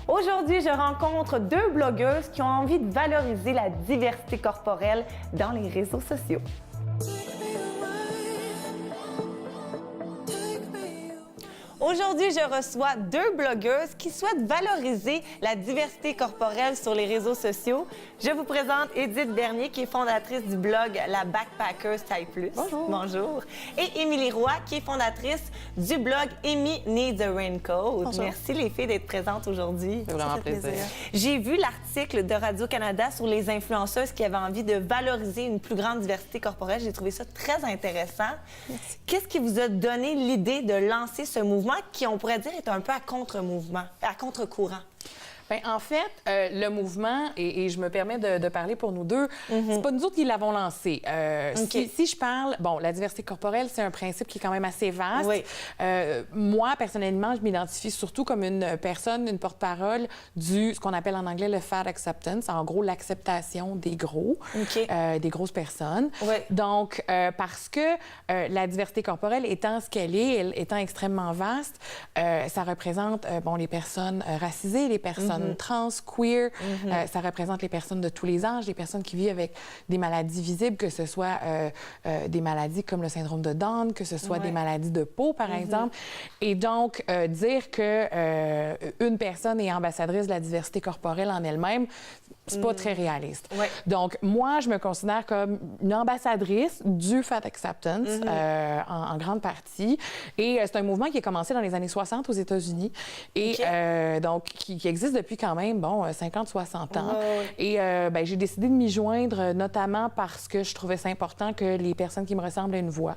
Aujourd'hui, je rencontre deux blogueuses qui ont envie de valoriser la diversité corporelle dans les réseaux sociaux. Aujourd'hui, je reçois deux blogueuses qui souhaitent valoriser la diversité corporelle sur les réseaux sociaux. Je vous présente Édith Bernier, qui est fondatrice du blog La Backpackers Taille Plus. Bonjour. Bonjour. Et Émilie Roy, qui est fondatrice du blog Amy Needs a Raincoat. Bonjour. Merci les filles d'être présentes aujourd'hui. C'est vraiment plaisir. J'ai vu l'article de Radio-Canada sur les influenceuses qui avaient envie de valoriser une plus grande diversité corporelle. J'ai trouvé ça très intéressant. Merci. Qu'est-ce qui vous a donné l'idée de lancer ce mouvement qui, on pourrait dire, est un peu à contre-mouvement, à contre-courant? Bien, en fait, le mouvement, et je me permets de parler pour nous deux, c'est pas nous autres qui l'avons lancé. Si je parle, bon, la diversité corporelle, c'est un principe qui est quand même assez vaste. Oui. Moi, personnellement, je m'identifie surtout comme une personne, une porte-parole du, ce qu'on appelle en anglais le fat acceptance, en gros, l'acceptation des gros, des grosses personnes. Oui. Donc, parce que la diversité corporelle étant ce qu'elle est, elle étant extrêmement vaste, ça représente, bon, les personnes racisées, les personnes trans, queer, ça représente les personnes de tous les âges, les personnes qui vivent avec des maladies visibles, que ce soit des maladies comme le syndrome de Down, que ce soit des maladies de peau, par exemple. Et donc, dire que une personne est ambassadrice de la diversité corporelle en elle-même, c'est pas très réaliste. Ouais. Donc, moi, je me considère comme une ambassadrice du fat acceptance en grande partie. Et c'est un mouvement qui a commencé dans les années 60 aux États-Unis et donc qui existe depuis quand même, bon, 50-60 ans. Et ben, j'ai décidé de m'y joindre, notamment parce que je trouvais ça important que les personnes qui me ressemblent aient une voix,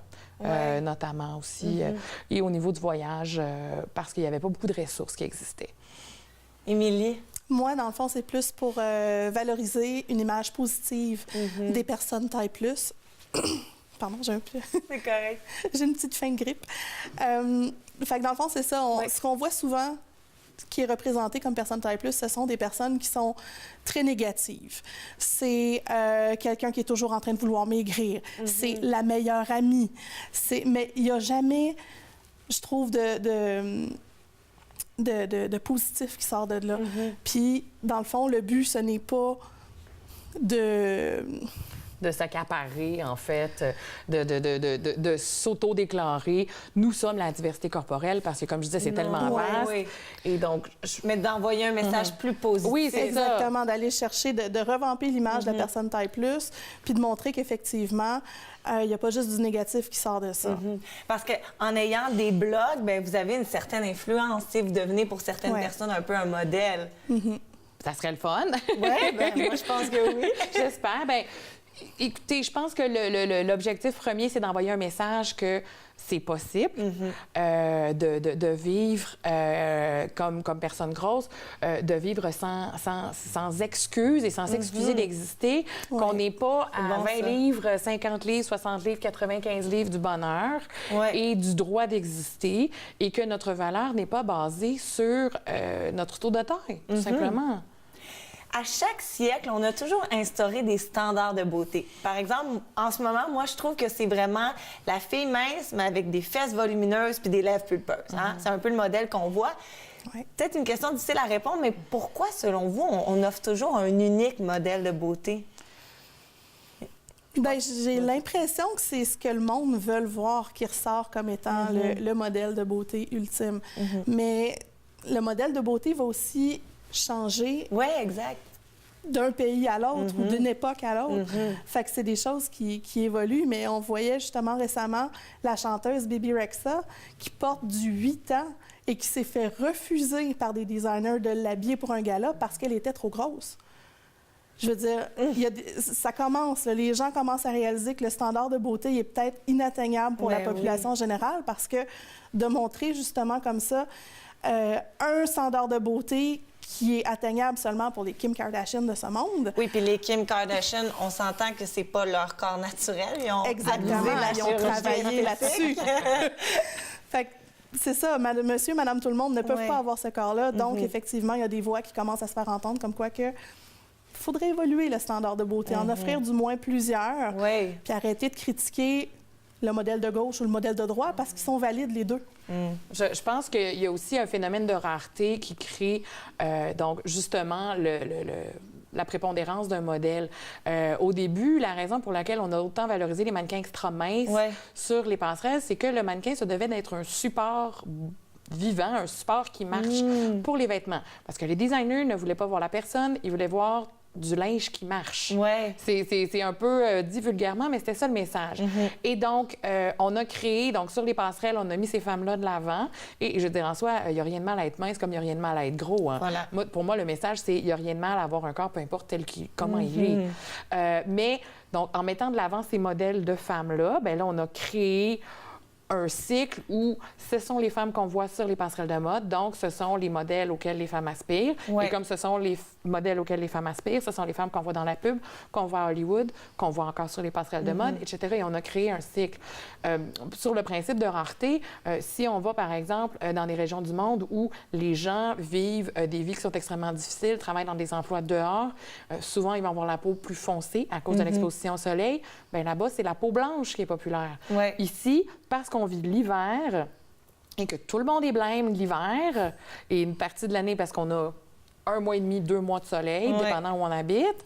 notamment aussi, et au niveau du voyage, parce qu'il n'y avait pas beaucoup de ressources qui existaient. Émilie? Moi, dans le fond, c'est plus pour valoriser une image positive des personnes taille plus. Pardon, j'ai un peu... C'est correct. J'ai une petite fin de grippe. Fait que dans le fond, c'est ça. Ce qu'on voit souvent qui est représenté comme personne taille plus, ce sont des personnes qui sont très négatives. C'est quelqu'un qui est toujours en train de vouloir maigrir. C'est la meilleure amie. Mais il n'y a jamais, je trouve, de positif qui sort de là. Puis, dans le fond, le but, ce n'est pas de s'accaparer, en fait, de s'auto-déclarer. Nous sommes la diversité corporelle parce que, comme je disais, c'est tellement vaste. Et donc... Mais d'envoyer un message plus positif. Oui, c'est exactement, d'aller chercher, de revamper l'image de la personne taille plus, puis de montrer qu'effectivement, il n'y a pas juste du négatif qui sort de ça. Parce qu'en ayant des blogs, bien, vous avez une certaine influence. Vous devenez pour certaines personnes un peu un modèle. Ça serait le fun. Oui, ben, moi, je pense que oui. J'espère. Bien, écoutez, je pense que l'objectif premier, c'est d'envoyer un message que c'est possible de vivre comme personne grosse, de vivre sans excuses et sans s'excuser d'exister, qu'on n'est pas à 20 livres, 50 livres, 60 livres, 95 livres du bonheur et du droit d'exister et que notre valeur n'est pas basée sur notre taux de taille, tout simplement. À chaque siècle, on a toujours instauré des standards de beauté. Par exemple, en ce moment, moi, je trouve que c'est vraiment la fille mince, mais avec des fesses volumineuses puis des lèvres pulpeuses. C'est un peu le modèle qu'on voit. Peut-être une question difficile à répondre, mais pourquoi, selon vous, on offre toujours un unique modèle de beauté? Bien, j'ai l'impression que c'est ce que le monde veut voir qui ressort comme étant le modèle de beauté ultime. Mais le modèle de beauté va aussi changer d'un pays à l'autre ou d'une époque à l'autre. Fait que c'est des choses qui évoluent, mais on voyait justement récemment la chanteuse Bebe Rexha qui porte du 8 ans et qui s'est fait refuser par des designers de l'habiller pour un gala parce qu'elle était trop grosse. Je veux dire, ça commence, là, les gens commencent à réaliser que le standard de beauté est peut-être inatteignable pour la population générale parce que de montrer justement comme ça un standard de beauté qui est atteignable seulement pour les Kim Kardashian de ce monde. Oui, puis les Kim Kardashian, on s'entend que c'est pas leur corps naturel. Ils ont ils ont travaillé là-dessus. Fait que c'est ça, monsieur, madame, tout le monde ne peuvent pas avoir ce corps-là. Donc, effectivement, il y a des voix qui commencent à se faire entendre comme quoi que faudrait évoluer le standard de beauté, en offrir du moins plusieurs, puis arrêter de critiquer le modèle de gauche ou le modèle de droite parce qu'ils sont valides les deux. Je pense qu'il y a aussi un phénomène de rareté qui crée, donc, justement, la prépondérance d'un modèle. Au début, la raison pour laquelle on a autant valorisé les mannequins extra minces sur les passerelles, c'est que le mannequin, ça devait être un support vivant, un support qui marche pour les vêtements. Parce que les designers ne voulaient pas voir la personne, ils voulaient voir du linge qui marche. C'est un peu dit vulgairement, mais c'était ça le message. Et donc, on a créé, donc sur les passerelles, on a mis ces femmes-là de l'avant. Et je veux dire, en soi, il n'y a rien de mal à être mince comme il n'y a rien de mal à être gros. Hein. Voilà. Pour moi, le message, c'est il n'y a rien de mal à avoir un corps, peu importe comment il est. Mais, donc, en mettant de l'avant ces modèles de femmes-là, bien là, on a créé un cycle où ce sont les femmes qu'on voit sur les passerelles de mode, donc ce sont les modèles auxquels les femmes aspirent. Et comme ce sont les modèles auxquels les femmes aspirent, ce sont les femmes qu'on voit dans la pub, qu'on voit à Hollywood, qu'on voit encore sur les passerelles de mode, etc. Et on a créé un cycle. Sur le principe de rareté, si on va, par exemple, dans des régions du monde où les gens vivent des vies qui sont extrêmement difficiles, travaillent dans des emplois dehors, souvent, ils vont avoir la peau plus foncée à cause de l'exposition au soleil, bien là-bas, c'est la peau blanche qui est populaire. Ici, parce qu'on vit l'hiver et que tout le monde est blême l'hiver et une partie de l'année parce qu'on a 1 mois et demi, 2 mois de soleil, dépendant où on habite,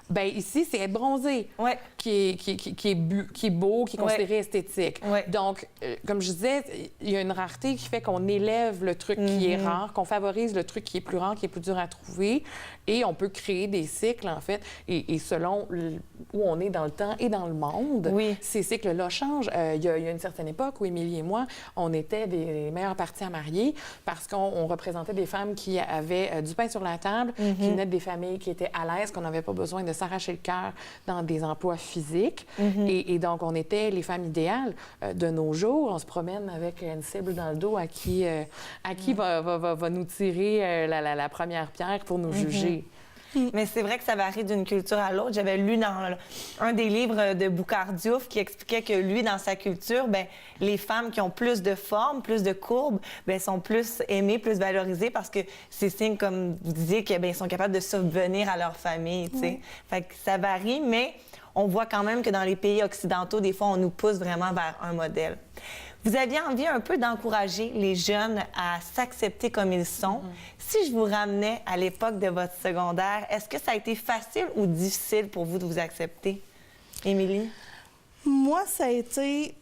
bien ici, c'est être bronzé qui est beau, qui est considéré esthétique. Donc, comme je disais, il y a une rareté qui fait qu'on élève le truc qui est rare, qu'on favorise le truc qui est plus rare, qui est plus dur à trouver, et on peut créer des cycles, en fait, et selon où on est dans le temps et dans le monde, ces cycles-là changent. Il y a une certaine époque où Émilie et moi, on était des meilleures parties à marier parce qu'on représentait des femmes qui avaient du pain sur la table, qui venaient des familles qui étaient à l'aise, qu'on n'avait pas besoin de s'arracher le cœur dans des emplois physiques. Et donc, on était les femmes idéales. De nos jours, on se promène avec une cible dans le dos à qui va nous tirer la première pierre pour nous juger. Mais c'est vrai que ça varie d'une culture à l'autre. J'avais lu dans un des livres de Boucard Diouf qui expliquait que lui, dans sa culture, bien, les femmes qui ont plus de forme, plus de courbes, bien, sont plus aimées, plus valorisées parce que c'est signe, comme vous disiez, qu'ils sont capables de subvenir à leur famille. Fait que ça varie, mais on voit quand même que dans les pays occidentaux, des fois, on nous pousse vraiment vers un modèle. Vous aviez envie un peu d'encourager les jeunes à s'accepter comme ils sont. Si je vous ramenais à l'époque de votre secondaire, est-ce que ça a été facile ou difficile pour vous de vous accepter? Émilie? Moi, ça a été...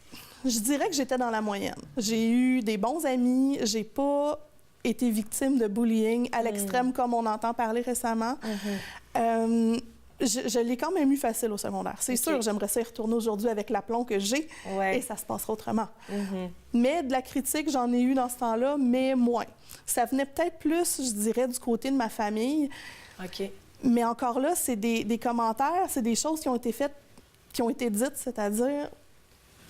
Je dirais que j'étais dans la moyenne. J'ai eu des bons amis, j'ai pas été victime de bullying à l'extrême comme on entend parler récemment. Je l'ai quand même eu facile au secondaire. C'est sûr, j'aimerais ça y retourner aujourd'hui avec l'aplomb que j'ai et ça se passera autrement. Mais de la critique, j'en ai eu dans ce temps-là, mais moins. Ça venait peut-être plus, je dirais, du côté de ma famille. Mais encore là, c'est des commentaires, c'est des choses qui ont été faites, qui ont été dites, c'est-à-dire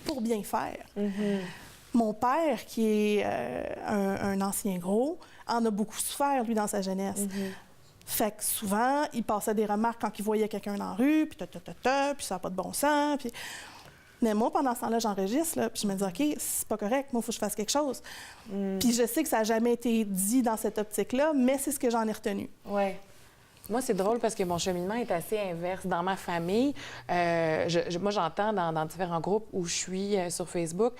pour bien faire. Mon père, qui est un ancien gros, en a beaucoup souffert, lui, dans sa jeunesse. Fait que souvent, il passait des remarques quand il voyait quelqu'un dans la rue, puis puis ça n'a pas de bon sens, puis... Mais moi, pendant ce temps-là, j'enregistre, là, puis je me dis, OK, c'est pas correct, moi, il faut que je fasse quelque chose. Puis je sais que ça n'a jamais été dit dans cette optique-là, mais c'est ce que j'en ai retenu. Moi, c'est drôle parce que mon cheminement est assez inverse. Dans ma famille, moi, j'entends dans différents groupes où je suis sur Facebook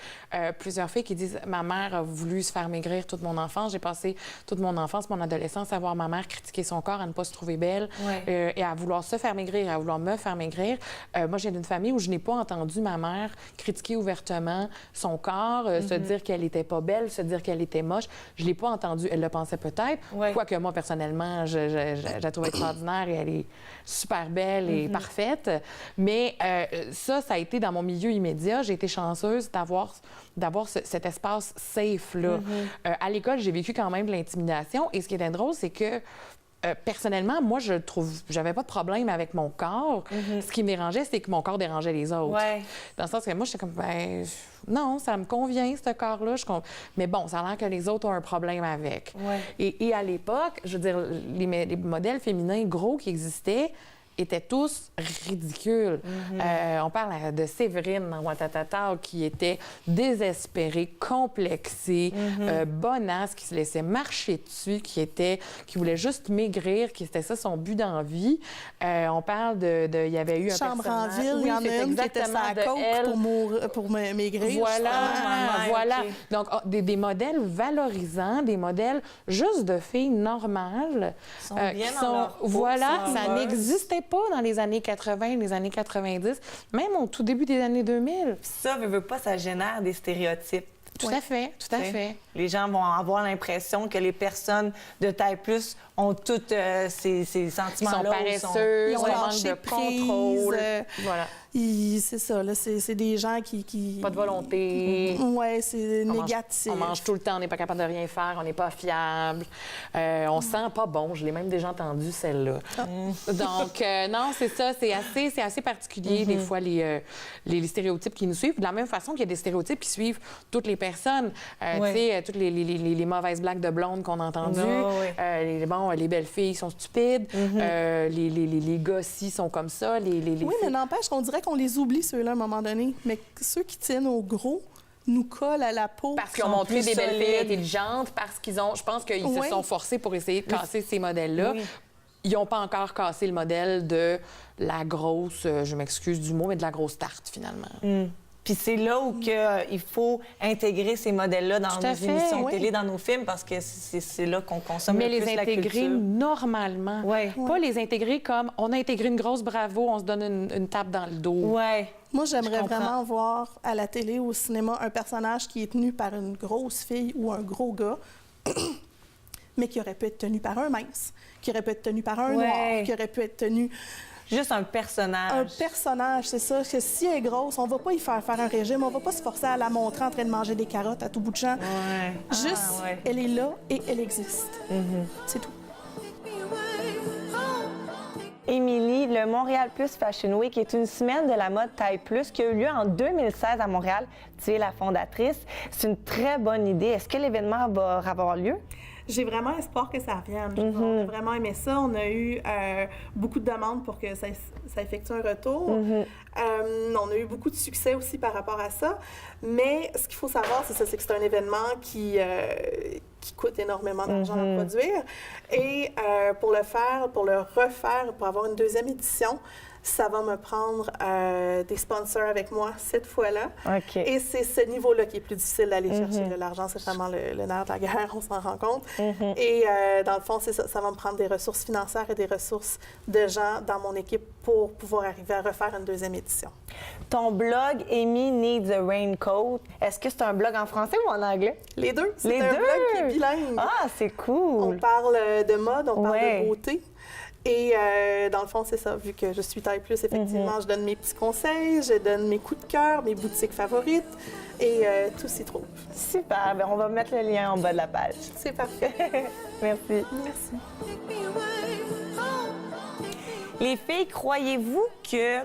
plusieurs filles qui disent « Ma mère a voulu se faire maigrir toute mon enfance. J'ai passé toute mon enfance, mon adolescence à voir ma mère critiquer son corps, à ne pas se trouver belle et à vouloir se faire maigrir, à vouloir me faire maigrir. » Moi, je viens d'une famille où je n'ai pas entendu ma mère critiquer ouvertement son corps, se dire qu'elle n'était pas belle, se dire qu'elle était moche. Je ne l'ai pas entendu. Elle le pensait peut-être. Quoique moi, personnellement, je la trouvais extraordinaire et elle est super belle et parfaite. Mais ça a été dans mon milieu immédiat. J'ai été chanceuse d'avoir cet espace safe-là. À l'école, j'ai vécu quand même de l'intimidation. Et ce qui était drôle, c'est que personnellement, moi, j'avais pas de problème avec mon corps. Ce qui me dérangeait, c'est que mon corps dérangeait les autres. Dans le sens que moi, j'étais comme, ben non, ça me convient, ce corps-là. Mais bon, ça a l'air que les autres ont un problème avec. Et à l'époque, je veux dire, les modèles féminins gros qui existaient, étaient tous ridicules. On parle de Séverine dans Watatata qui était désespérée, complexée, bonasse, qui se laissait marcher dessus, qui voulait juste maigrir, qui c'était ça son but dans la vie. On parle il y avait eu un Chambre en personnage... ville, il y en a une qui était sa coke pour maigrir. Voilà. Okay. Donc, des modèles valorisants, des modèles juste de filles normales. Ça n'existait pas dans les années 80, les années 90, même au tout début des années 2000. Ça, veut pas, ça génère des stéréotypes. Tout à fait, tout à fait. Les gens vont avoir l'impression que les personnes de taille plus ont tous ces sentiments-là. Ils sont paresseux, ils ont manque de contrôle. Voilà. C'est ça, là, c'est des gens qui... Pas de volonté. Oui, c'est négatif. On mange tout le temps, on n'est pas capable de rien faire, on n'est pas fiable. On sent pas bon. Je l'ai même déjà entendu, celle-là. Donc, non, c'est ça. C'est assez particulier, des fois, les stéréotypes qui nous suivent. De la même façon qu'il y a des stéréotypes qui suivent toutes les personnes. Tu sais, toutes les mauvaises blagues de blondes qu'on a entendues. Les belles filles sont stupides. Les gossis sont comme ça. Oui, mais n'empêche qu'on dirait qu'on les oublie, ceux-là, à un moment donné. Mais ceux qui tiennent au gros nous collent à la peau. Parce qu'ils ont montré des belles filles intelligentes, parce qu'ils ont... Je pense qu'ils se sont forcés pour essayer de casser ces modèles-là. Oui. Ils n'ont pas encore cassé le modèle de la grosse... je m'excuse du mot, mais de la grosse tarte, finalement. Puis c'est là où il faut intégrer ces modèles-là dans nos émissions de télé, dans nos films, parce que c'est là qu'on consomme le plus la culture. Mais les intégrer normalement. Pas les intégrer comme on a intégré une grosse bravo, on se donne une tape dans le dos. Moi, j'aimerais vraiment voir à la télé ou au cinéma un personnage qui est tenu par une grosse fille ou un gros gars, mais qui aurait pu être tenu par un mince, qui aurait pu être tenu par un noir, qui aurait pu être tenu... Juste un personnage. Un personnage, c'est ça. Que si elle est grosse, on va pas y faire un régime, on va pas se forcer à la montrer en train de manger des carottes à tout bout de champ. Juste, elle est là et elle existe. C'est tout. Émilie, le Montréal Plus Fashion Week est une semaine de la mode taille plus qui a eu lieu en 2016 à Montréal. Tu es la fondatrice. C'est une très bonne idée. Est-ce que l'événement va avoir lieu? J'ai vraiment espoir que ça revienne. On a vraiment aimé ça. On a eu beaucoup de demandes pour que ça effectue un retour. On a eu beaucoup de succès aussi par rapport à ça. Mais ce qu'il faut savoir, c'est que c'est un événement qui coûte énormément d'argent à produire. Et pour le refaire, pour avoir une deuxième édition, ça va me prendre des sponsors avec moi cette fois-là. Et c'est ce niveau-là qui est plus difficile d'aller chercher. L'argent, c'est vraiment le nerf de la guerre, on s'en rend compte. Et dans le fond, c'est ça. Ça va me prendre des ressources financières et des ressources de gens dans mon équipe pour pouvoir arriver à refaire une deuxième édition. Ton blog, Amy Needs a Raincoat, est-ce que c'est un blog en français ou en anglais? Les deux. C'est un blog qui est bilingue. Ah, c'est cool! On parle de mode, on parle de beauté. Et dans le fond, c'est ça. Vu que je suis taille plus, effectivement, je donne mes petits conseils, je donne mes coups de cœur, mes boutiques favorites et tout s'y trouve. Super. Bien, on va mettre le lien en bas de la page. C'est parfait. Merci. Merci. Les filles, croyez-vous que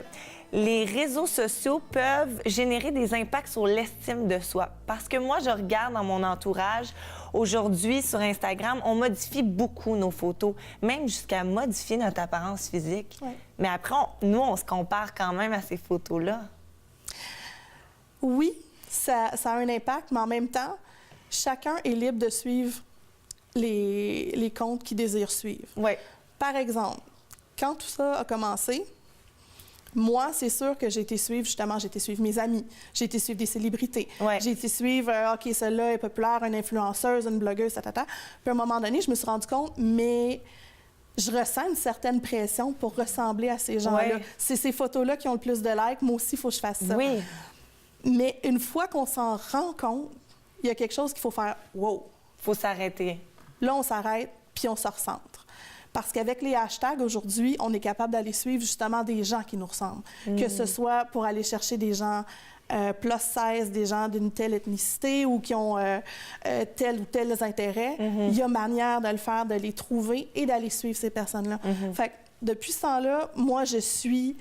les réseaux sociaux peuvent générer des impacts sur l'estime de soi? Parce que moi, je regarde dans mon entourage, aujourd'hui, sur Instagram, on modifie beaucoup nos photos, même jusqu'à modifier notre apparence physique. Mais après, nous, on se compare quand même à ces photos-là. Oui, ça a un impact, mais en même temps, chacun est libre de suivre les comptes qu'il désire suivre. Par exemple, quand tout ça a commencé, moi, c'est sûr que j'ai été suivre mes amis, j'ai été suivre des célébrités, j'ai été suivre, OK, celle-là est populaire, une influenceuse, une blogueuse, Puis à un moment donné, je me suis rendu compte, mais je ressens une certaine pression pour ressembler à ces gens-là. C'est ces photos-là qui ont le plus de likes, moi aussi, il faut que je fasse ça. Mais une fois qu'on s'en rend compte, il y a quelque chose qu'il faut faire, wow! Il faut s'arrêter. Là, on s'arrête, puis on se recentre. Parce qu'avec les hashtags, aujourd'hui, on est capable d'aller suivre justement des gens qui nous ressemblent. Que ce soit pour aller chercher des gens plus 16, des gens d'une telle ethnicité ou qui ont tel ou tel intérêt. Il y a manière de le faire, de les trouver et d'aller suivre ces personnes-là. Fait que depuis ce temps-là, moi, je suis...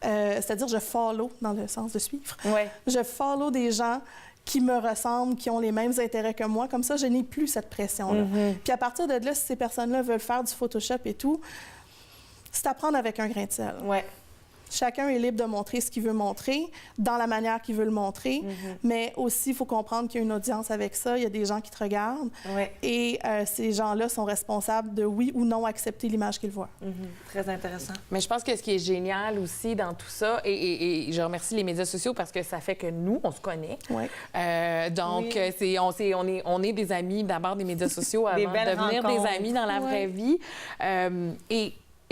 c'est-à-dire, je follow, dans le sens de suivre. Je follow des gens qui me ressemblent, qui ont les mêmes intérêts que moi. Comme ça, je n'ai plus cette pression-là. Puis à partir de là, si ces personnes-là veulent faire du Photoshop et tout, c'est à prendre avec un grain de sel. Ouais. Chacun est libre de montrer ce qu'il veut montrer, dans la manière qu'il veut le montrer, mais aussi, il faut comprendre qu'il y a une audience avec ça, il y a des gens qui te regardent, et ces gens-là sont responsables de oui ou non accepter l'image qu'ils voient. Très intéressant. Mais je pense que ce qui est génial aussi dans tout ça, et je remercie les médias sociaux parce que ça fait que nous, on se connaît. Donc, on est des amis d'abord des médias sociaux avant de devenir des amis dans la vraie vie.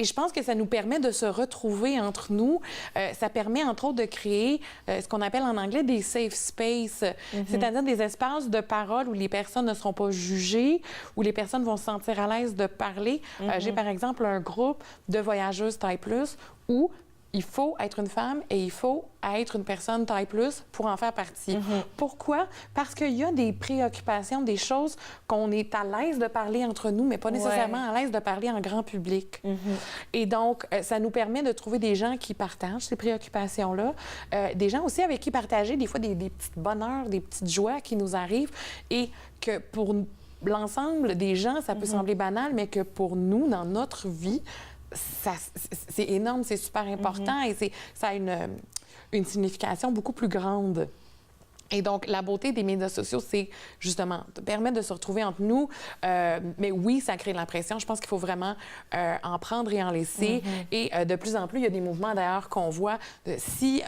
Et je pense que ça nous permet de se retrouver entre nous. Ça permet, entre autres, de créer ce qu'on appelle en anglais des safe spaces, c'est-à-dire des espaces de parole où les personnes ne seront pas jugées, où les personnes vont se sentir à l'aise de parler. J'ai, par exemple, un groupe de voyageuses taille plus où il faut être une femme et il faut être une personne taille plus pour en faire partie. Pourquoi? Parce qu'il y a des préoccupations, des choses qu'on est à l'aise de parler entre nous, mais pas nécessairement à l'aise de parler en grand public. Et donc, ça nous permet de trouver des gens qui partagent ces préoccupations-là, des gens aussi avec qui partager des fois des petits bonheurs, des petites joies qui nous arrivent et que pour l'ensemble des gens, ça peut sembler banal, mais que pour nous, dans notre vie, c'est énorme, c'est super important et ça a une signification beaucoup plus grande. Et donc, la beauté des médias sociaux, c'est justement de permettre de se retrouver entre nous. Mais oui, ça crée de l'impression. Je pense qu'il faut vraiment en prendre et en laisser. Et de plus en plus, il y a des mouvements d'ailleurs qu'on voit. Si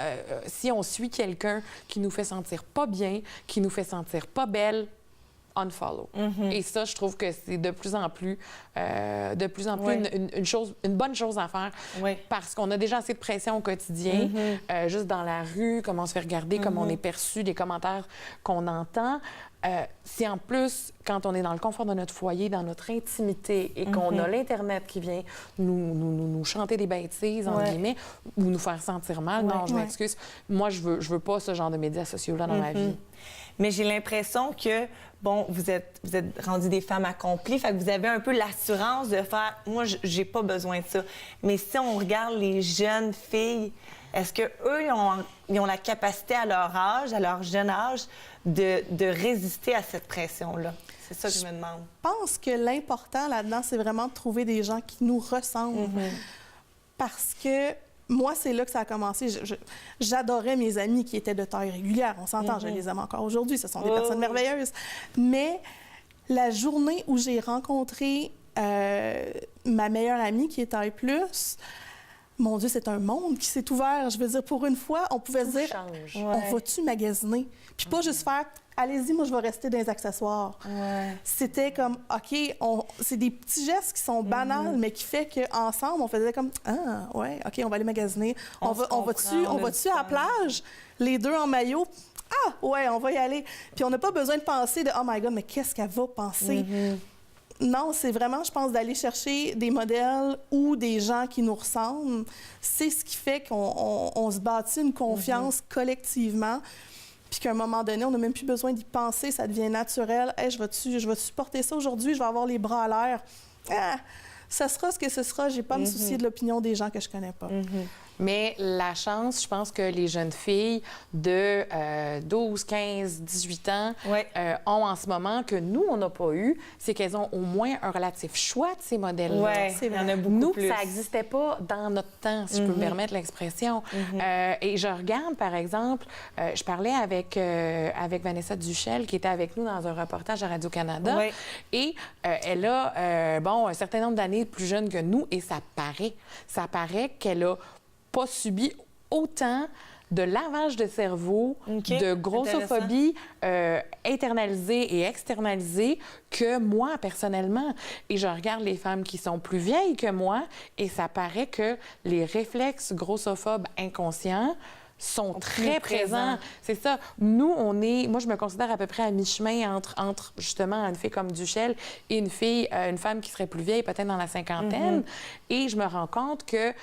on suit quelqu'un qui nous fait sentir pas bien, qui nous fait sentir pas belle, unfollow. Et ça, je trouve que c'est de plus en plus une bonne chose à faire parce qu'on a déjà assez de pression au quotidien, juste dans la rue, comment on se fait regarder, comment on est perçu, les commentaires qu'on entend. Si en plus, quand on est dans le confort de notre foyer, dans notre intimité et qu'on a l'Internet qui vient nous chanter des bêtises, entre guillemets, ou nous faire sentir mal, non, je m'excuse. Moi, je veux pas ce genre de médias sociaux-là dans ma vie. Mais j'ai l'impression que, bon, vous êtes rendues des femmes accomplies, fait que vous avez un peu l'assurance de faire « moi, j'ai pas besoin de ça ». Mais si on regarde les jeunes filles, est-ce qu'eux, ils ont la capacité à leur âge, à leur jeune âge, de résister à cette pression-là? C'est ça que je me demande. Je pense que l'important là-dedans, c'est vraiment de trouver des gens qui nous ressemblent. Parce que moi, c'est là que ça a commencé. J'adorais mes amis qui étaient de taille régulière. On s'entend, je les aime encore aujourd'hui. Ce sont des personnes merveilleuses. Mais la journée où j'ai rencontré ma meilleure amie qui est taille plus, mon Dieu, c'est un monde qui s'est ouvert. Je veux dire, pour une fois, on pouvait se dire, on va-tu magasiner? Puis pas juste faire, allez-y, moi, je vais rester dans les accessoires. C'était comme, OK, c'est des petits gestes qui sont banals, mais qui fait qu'ensemble, on faisait comme, ah, ouais, OK, on va aller magasiner. On va-tu à la plage? Les deux en maillot? Ah, ouais, on va y aller. Puis on n'a pas besoin de penser de, oh my God, mais qu'est-ce qu'elle va penser? Non, c'est vraiment, je pense, d'aller chercher des modèles ou des gens qui nous ressemblent. C'est ce qui fait qu'on se bâtit une confiance collectivement. Puis qu'à un moment donné, on n'a même plus besoin d'y penser, ça devient naturel. Hey, je vais supporter ça aujourd'hui, je vais avoir les bras à l'air. Ah, ça sera ce que ce sera, j'ai pas à me soucier de l'opinion des gens que je connais pas. Mais la chance, je pense que les jeunes filles de 12, 15, 18 ans ont en ce moment, que nous, on n'a pas eu, c'est qu'elles ont au moins un relatif choix de ces modèles-là. Oui, il y en a beaucoup nous, plus. Ça n'existait pas dans notre temps, si je peux me permettre l'expression. Et je regarde, par exemple, je parlais avec Vanessa Duchel, qui était avec nous dans un reportage à Radio-Canada. Et elle a, un certain nombre d'années plus jeune que nous, et ça paraît qu'elle a pas subi autant de lavage de cerveau, de grossophobie internalisée et externalisée que moi, personnellement. Et je regarde les femmes qui sont plus vieilles que moi et ça paraît que les réflexes grossophobes inconscients sont très présents. C'est ça. Nous, moi, je me considère à peu près à mi-chemin entre justement une fille comme Duchel et une femme qui serait plus vieille, peut-être dans la cinquantaine. Et je me rends compte que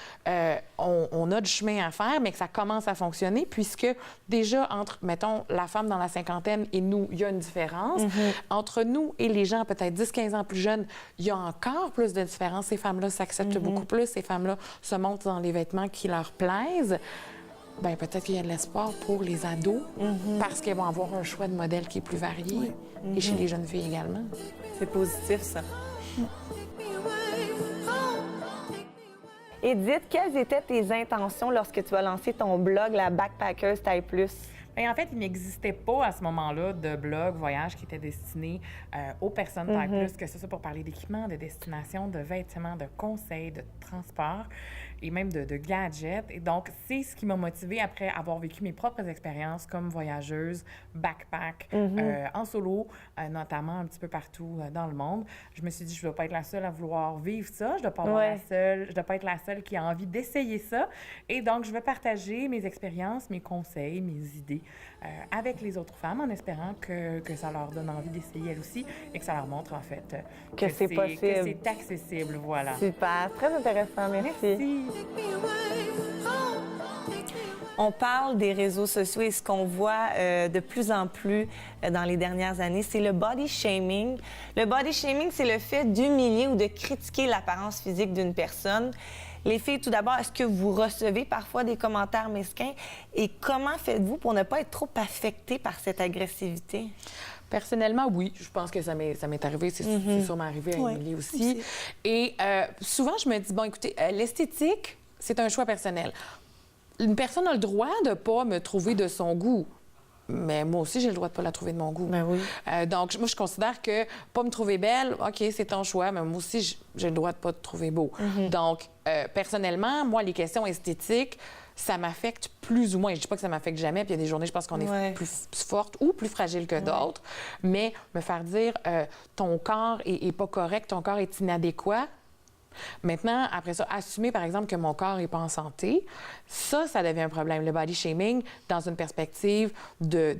on a du chemin à faire, mais que ça commence à fonctionner, puisque déjà, entre, mettons, la femme dans la cinquantaine et nous, il y a une différence. Entre nous et les gens peut-être 10-15 ans plus jeunes, il y a encore plus de différence. Ces femmes-là s'acceptent beaucoup plus. Ces femmes-là se montrent dans les vêtements qui leur plaisent. Bien, peut-être qu'il y a de l'espoir pour les ados parce qu'ils vont avoir un choix de modèle qui est plus varié. Et chez les jeunes filles également. C'est positif, ça. Edith, quelles étaient tes intentions lorsque tu as lancé ton blog, la Backpackers Taille Plus? Bien, en fait, il n'existait pas à ce moment-là de blog voyage qui était destiné aux personnes taille plus, que ce soit pour parler d'équipement, de destination, de vêtements, de conseils, de transport et même de gadgets. Et donc, c'est ce qui m'a motivée après avoir vécu mes propres expériences comme voyageuse, backpack, en solo, notamment un petit peu partout dans le monde. Je me suis dit, je ne dois pas être la seule à vouloir vivre ça. Je ne dois pas être la seule qui a envie d'essayer ça. Et donc, je vais partager mes expériences, mes conseils, mes idées avec les autres femmes en espérant que ça leur donne envie d'essayer elles aussi et que ça leur montre en fait que c'est possible. Que c'est accessible, voilà. Super, très intéressant, merci. On parle des réseaux sociaux et ce qu'on voit de plus en plus dans les dernières années, c'est le body shaming. Le body shaming, c'est le fait d'humilier ou de critiquer l'apparence physique d'une personne. Les filles, tout d'abord, est-ce que vous recevez parfois des commentaires mesquins? Et comment faites-vous pour ne pas être trop affectée par cette agressivité? Personnellement, oui. Je pense que ça m'est arrivé. C'est sûrement arrivé à Émilie aussi. Et souvent, je me dis, bon, écoutez, l'esthétique, c'est un choix personnel. Une personne a le droit de ne pas me trouver de son goût. Mais moi aussi, j'ai le droit de ne pas la trouver de mon goût. Ben oui. Donc, moi, je considère que pas me trouver belle, OK, c'est ton choix, mais moi aussi, j'ai le droit de ne pas te trouver beau. Donc, personnellement, moi, les questions esthétiques, ça m'affecte plus ou moins. Je dis pas que ça m'affecte jamais, puis il y a des journées, je pense qu'on est plus forte ou plus fragile que d'autres. Mais me faire dire, ton corps est pas correct, ton corps est inadéquat. Maintenant, après ça, assumer, par exemple, que mon corps n'est pas en santé, ça devient un problème. Le body shaming, dans une perspective de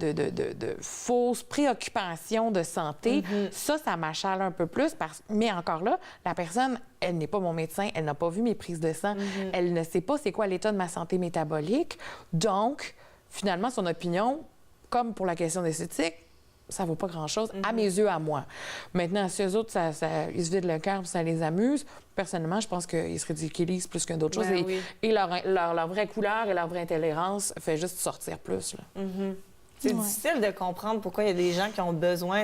fausse préoccupation de santé, ça m'achale un peu plus. Mais encore là, la personne, elle n'est pas mon médecin, elle n'a pas vu mes prises de sang, elle ne sait pas c'est quoi l'état de ma santé métabolique. Donc, finalement, son opinion, comme pour la question d'esthétique, ça vaut pas grand-chose, à mes yeux, à moi. Maintenant, si eux autres, ils se vident le cœur, ça les amuse, personnellement, je pense qu'ils se ridiculisent plus que d'autres choses. Et leur vraie couleur et leur vraie intolérance fait juste sortir plus. Là. C'est difficile de comprendre pourquoi il y a des gens qui ont besoin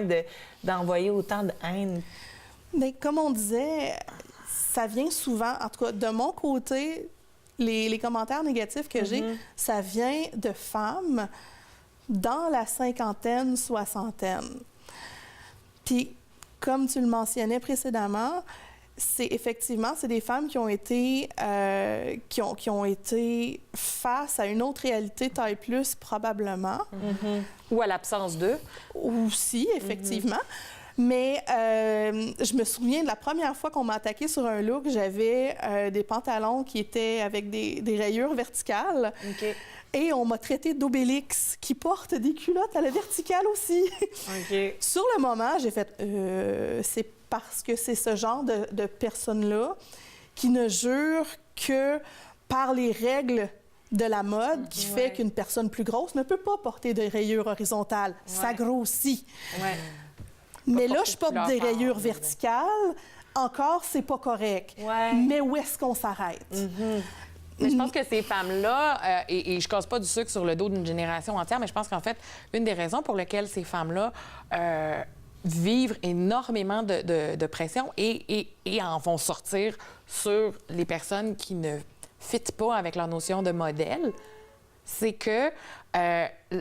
d'envoyer autant de haine. Mais comme on disait, ça vient souvent, en tout cas, de mon côté, les commentaires négatifs que j'ai, ça vient de femmes dans la cinquantaine, soixantaine. Puis, comme tu le mentionnais précédemment, c'est des femmes qui ont été qui ont été face à une autre réalité taille plus, probablement. Ou à l'absence d'eux. Aussi, effectivement. Mais je me souviens de la première fois qu'on m'a attaquée sur un look, j'avais des pantalons qui étaient avec des rayures verticales. Et on m'a traité d'Obélix, qui porte des culottes à la verticale aussi. Sur le moment, j'ai fait c'est parce que c'est ce genre de personnes-là qui ne jurent que par les règles de la mode qui fait qu'une personne plus grosse ne peut pas porter de rayures horizontales. Ça grossit. Mais là, je porte des rayures verticales. Encore, c'est pas correct. Mais où est-ce qu'on s'arrête? Mais je pense que ces femmes-là, et je casse pas du sucre sur le dos d'une génération entière, mais je pense qu'en fait, une des raisons pour lesquelles ces femmes-là vivent énormément de pression et en vont sortir sur les personnes qui ne fitent pas avec leur notion de modèle, c'est que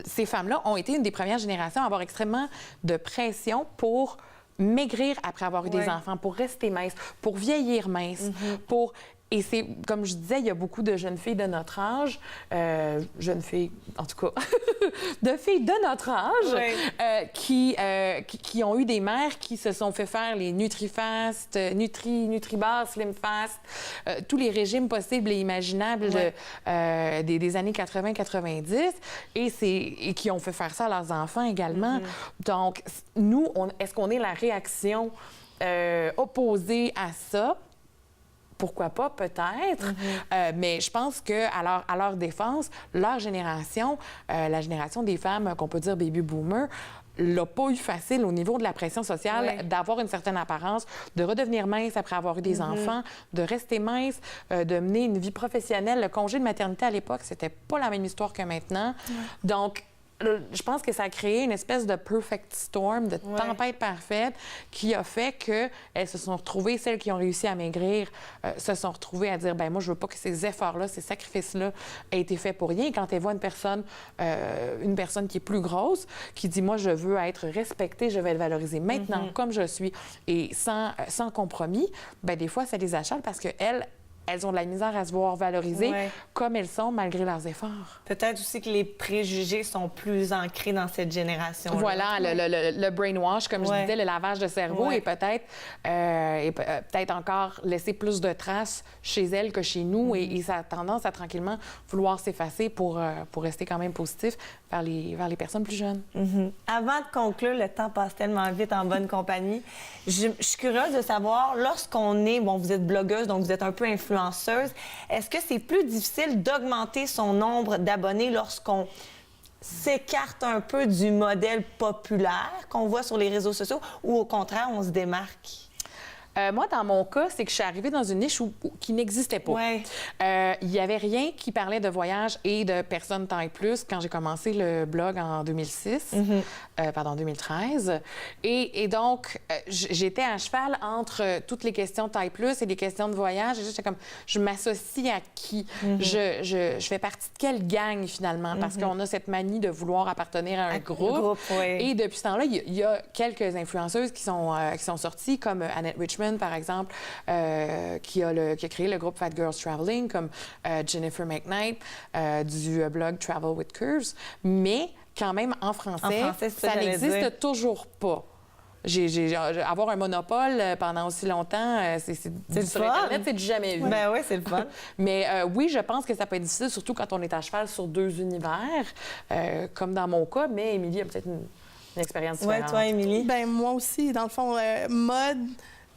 ces femmes-là ont été une des premières générations à avoir extrêmement de pression pour maigrir après avoir eu des enfants, pour rester mince, pour vieillir mince, pour... Et c'est, comme je disais, il y a beaucoup de jeunes filles de notre âge, jeunes filles, en tout cas, de filles de notre âge, qui ont eu des mères qui se sont fait faire les NutriFast, NutriBar, SlimFast, tous les régimes possibles et imaginables des années 80-90, et qui ont fait faire ça à leurs enfants également. Donc, nous, est-ce qu'on est la réaction opposée à ça? Pourquoi pas, peut-être. Mais je pense qu'à leur défense, leur génération, la génération des femmes qu'on peut dire baby boomer, l'a pas eu facile au niveau de la pression sociale d'avoir une certaine apparence, de redevenir mince après avoir eu des enfants, de rester mince, de mener une vie professionnelle. Le congé de maternité à l'époque, c'était pas la même histoire que maintenant. Donc, je pense que ça a créé une espèce de perfect storm, de tempête parfaite, qui a fait qu'elles se sont retrouvées, celles qui ont réussi à maigrir, se sont retrouvées à dire, ben moi, je veux pas que ces efforts-là, ces sacrifices-là aient été faits pour rien. Et quand elles voient une personne qui est plus grosse, qui dit, moi, je veux être respectée, je vais être valorisée maintenant comme je suis et sans compromis, ben des fois, ça les achale parce qu'elles ont de la misère à se voir valoriser comme elles sont malgré leurs efforts. Peut-être aussi que les préjugés sont plus ancrés dans cette génération. Voilà, le brainwash, comme je disais, le lavage de cerveau est peut-être encore laissé plus de traces chez elles que chez nous et ça a tendance à tranquillement vouloir s'effacer pour rester quand même positif vers les personnes plus jeunes. Avant de conclure, le temps passe tellement vite en bonne compagnie. Je suis curieuse de savoir, lorsqu'on est, bon, vous êtes blogueuse, donc vous êtes un peu influenceuse, est-ce que c'est plus difficile d'augmenter son nombre d'abonnés lorsqu'on s'écarte un peu du modèle populaire qu'on voit sur les réseaux sociaux ou au contraire, on se démarque? Moi, dans mon cas, c'est que je suis arrivée dans une niche qui n'existait pas. Il n'y avait rien qui parlait de voyage et de personnes taille plus quand j'ai commencé le blog en 2013. Et donc, j'étais à cheval entre toutes les questions taille plus et les questions de voyage. Et j'étais comme, je m'associe à qui? Je fais partie de quelle gang, finalement? Parce qu'on a cette manie de vouloir appartenir à un groupe. Et depuis ce temps-là, il y a quelques influenceuses qui sont sorties, comme Annette Richmond, par exemple, qui a créé le groupe Fat Girls Traveling, comme Jennifer McKnight du blog Travel with Curves. Mais quand même, en français ça n'existe toujours pas. Avoir un monopole pendant aussi longtemps, c'est sur Internet, c'est du jamais vu. Ben oui, c'est le fun. Mais oui, je pense que ça peut être difficile, surtout quand on est à cheval sur deux univers, comme dans mon cas, mais Émilie a peut-être une expérience différente. Oui, toi, Émilie? Ben moi aussi, dans le fond, mode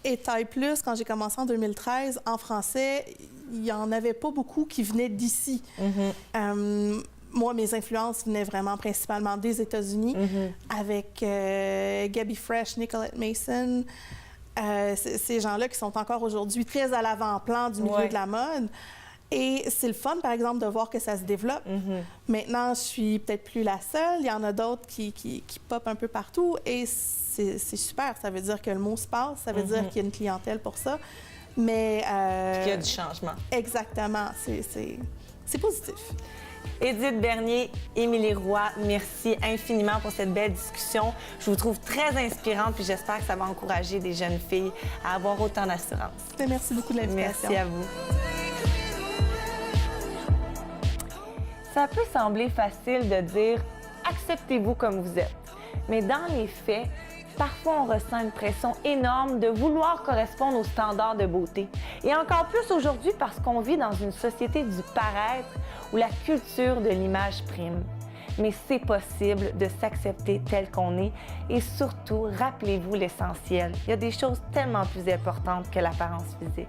et taille plus, quand j'ai commencé en 2013, en français, il n'y en avait pas beaucoup qui venaient d'ici. Moi, mes influences venaient vraiment principalement des États-Unis, avec Gabby Fresh, Nicolette Mason, ces gens-là qui sont encore aujourd'hui très à l'avant-plan du milieu de la mode. Et c'est le fun, par exemple, de voir que ça se développe. Maintenant, je suis peut-être plus la seule. Il y en a d'autres qui popent un peu partout. Et c'est super. Ça veut dire que le mot se passe. Ça veut dire qu'il y a une clientèle pour ça. Mais... qu'il y a du changement. Exactement. C'est positif. Édith Bernier, Émilie Roy, merci infiniment pour cette belle discussion. Je vous trouve très inspirante puis j'espère que ça va encourager des jeunes filles à avoir autant d'assurance. Merci beaucoup de l'invitation. Merci à vous. Ça peut sembler facile de dire « acceptez-vous comme vous êtes », mais dans les faits, parfois on ressent une pression énorme de vouloir correspondre aux standards de beauté. Et encore plus aujourd'hui parce qu'on vit dans une société du paraître où la culture de l'image prime. Mais c'est possible de s'accepter tel qu'on est et surtout, rappelez-vous l'essentiel. Il y a des choses tellement plus importantes que l'apparence physique.